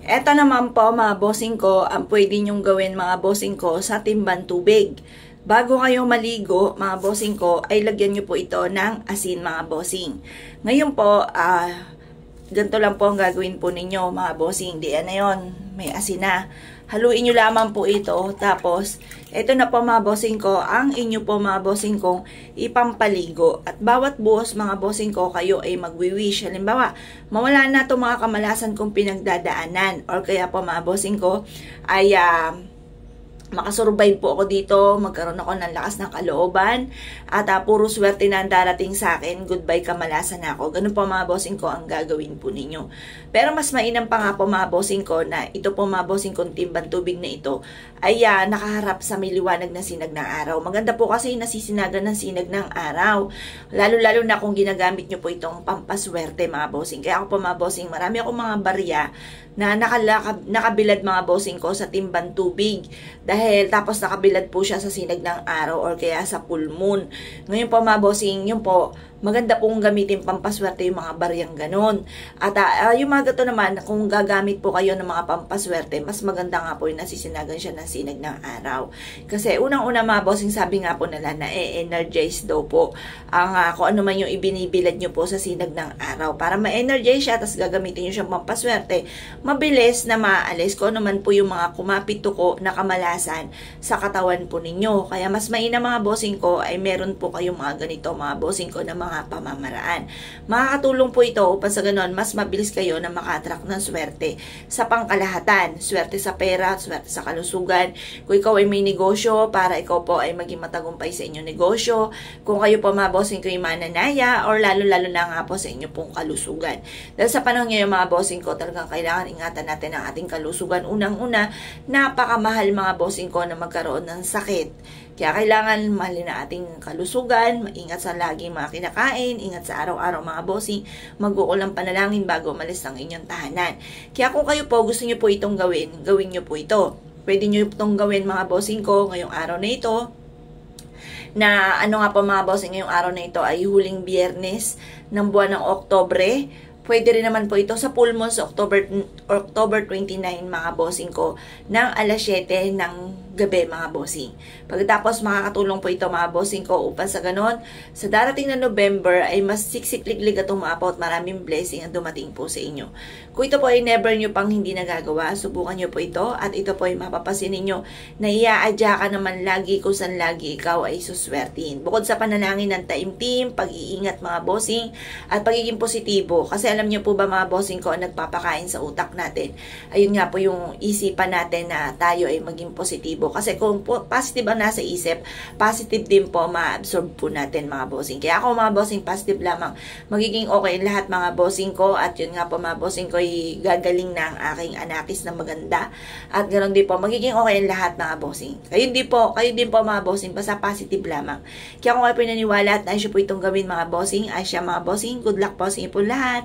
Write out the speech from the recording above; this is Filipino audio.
Eto naman po mga bossing ko, ang pwede nyong gawin mga bossing ko sa timban tubig. Bago kayo maligo mga bossing ko, ay lagyan nyo po ito ng asin mga bossing. Ngayon po, ganito lang po ang gagawin po ninyo mga bossing. Diyan na yun, may asin na. Haluin nyo lamang po ito. Tapos, ito na po mga bossing ko, ang inyo po mga bossing kong ipampaligo. At bawat buhos mga bossing ko, kayo ay magwi-wish. Halimbawa, mawala na ito mga kamalasan kong pinagdadaanan. Or kaya po mga bossing ko, ay makasurvive po ako dito, magkaroon ako ng lakas ng kalooban, at puro swerte na ang darating sa akin, goodbye kamalasan ako. Ganun po mga bossing ko ang gagawin po ninyo. Pero mas mainam pa nga po mga bossing ko na ito po mga bossing kong timban tubig na ito ay nakaharap sa may liwanag na sinag ng araw. Maganda po kasi nasisinagan ng sinag ng araw. Lalo-lalo na kung ginagamit nyo po itong pampaswerte mga bossing. Kaya ako po mga bossing, marami akong mga barya na nakabilad mga bossing ko sa timban tubig. Dahil tapos nakabilad po siya sa sinag ng araw or kaya sa full moon. Ngayon po mga bossing, yun po, maganda pong gamitin pampaswerte yung mga baryang ganun. At yung mga gato naman, kung gagamit po kayo ng mga pampaswerte, mas maganda nga po yung nasisinagan siya ng sinag ng araw. Kasi unang-una mga bossing, sabi nga po nila na energize daw po ang kung ano man yung ibinibilad nyo po sa sinag ng araw. Para ma-energize siya, tapos gagamitin nyo siyang pampaswerte, mabilis na maalis kung ano man po yung mga kumapit tuko na kamalasan sa katawan po ninyo. Kaya mas mainam mga bossing ko ay meron po kayong mga ganito mga bossing ko na mga pamamaraan. Makakatulong po ito upang sa ganon mas mabilis kayo na maka-attract ng swerte sa pangkalahatan. Swerte sa pera, swerte sa kalusugan. Kung ikaw ay may negosyo, para ikaw po ay maging matagumpay sa inyong negosyo. Kung kayo po mga bossing ko ay mananaya, or lalo-lalo na nga po sa inyo pong kalusugan. Dahil sa panahon ngayon mga bossing ko, talagang kailangan ingatan natin ang ating kalusugan. Unang-una, napakamahal mga bossing ko na magkaroon ng sakit. Kaya kailangan mahalin na ating kalusugan, maingat sa laging mga kinakain, ingat sa araw-araw mga bossing, mag-uulang panalangin bago umalis ng inyong tahanan. Kaya kung kayo po gusto nyo po itong gawin, gawin nyo po ito. Pwede nyo itong gawin mga bossing ko ngayong araw na ito. Na ano nga po mga bossing, ngayong araw na ito ay huling biyernes ng buwan ng Oktobre. Pwede rin naman po ito sa full moon sa October 29 mga bossing ko ng alas 7 ng gabi mga bossing. Pagkatapos makakatulong po ito mga bossing ko upang sa ganon, sa darating na November ay mas siksikliglig at umaapaw at maraming blessing ang dumating po sa inyo. Kung ito po ay never nyo pang hindi nagagawa, subukan nyo po ito at ito po ay mapapasin ninyo na iaadya ka naman lagi kung saan lagi ikaw ay suswertin. Bukod sa panalangin ng taimtim, pag-iingat mga bossing at pagiging positibo. Kasi alam nyo po ba mga bossing ko, nagpapakain sa utak natin. Ayun nga po yung isipan natin na tayo ay maging positibo. Kasi kung positive ang nasa isip, positive din po ma-absorb po natin mga bossing. Kaya ako mga bossing, positive lamang. Magiging okay lahat mga bossing ko. At yun nga po mga bossing ko, gagaling na ang aking anakis na maganda. At ganoon din po, magiging okay ang lahat mga bossing. Kayo din po mga bossing, basta positive lamang. Kaya kung kayo pinaniwala at naisyo po itong gawin mga bossing, ay siya mga bossing, good luck po sa inyo po lahat.